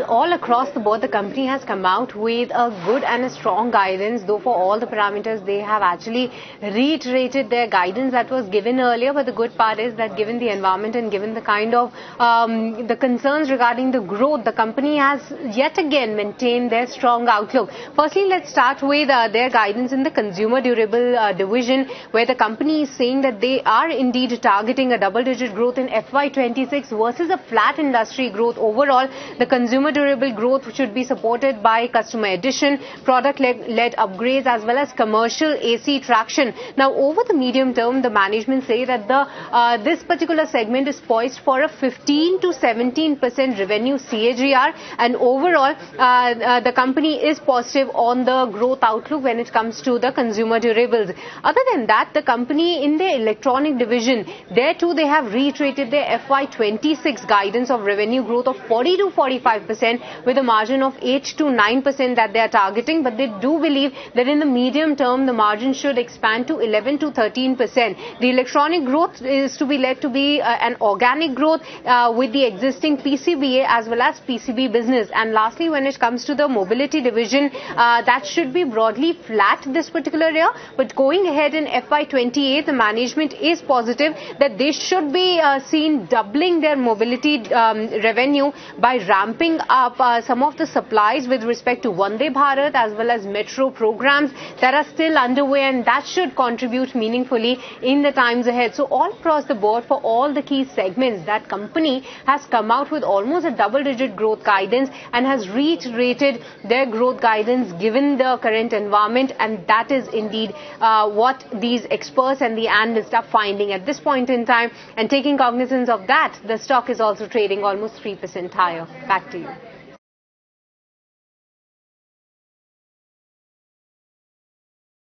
all across the board, the company has come out with a good and a strong guidance, though for all the parameters, they have actually reiterated their guidance that was given earlier. But the good part is that given the environment and given the kind of the concerns regarding the growth, the company has yet again maintained their strong outlook. Firstly, let's start with their guidance in the consumer durable division, where the company is saying that they are indeed targeting a double-digit growth in FY26 versus a flat industry growth. Overall, the consumer durable growth should be supported by customer addition, product-led upgrades, as well as commercial AC traction. Now, over the medium term, the management say that this particular segment is poised for a 15 to 17% revenue CAGR, and overall, the company is positive on the growth outlook when it comes to the consumer durables. Other than that, the company in the electronic division, there too they have reiterated their FY26 guidance of revenue growth of 40 to 45% with a margin of 8 to 9% that they are targeting. But they do believe that in the medium term, the margin should expand to 11 to 13%. The electronic growth is to be led to be an organic growth with the existing PCBA as well as PCB business. And lastly, when it comes to the mobility division, that should be broadly flat this particular year. But going ahead in FY28, the management is positive that they should be seen doubling their mobility revenue by ramping up some of the supplies with respect to Vande Bharat as well as metro programs that are still underway, and that should contribute meaningfully in the times ahead. So all across the board, for all the key segments, that company has come out with almost a double-digit growth guidance and has reiterated their growth guidance given the current environment, and that is indeed what these experts and the analysts are finding at this point in time. And taking cognizance of that, the stock is also trading almost 3% higher. Back to you.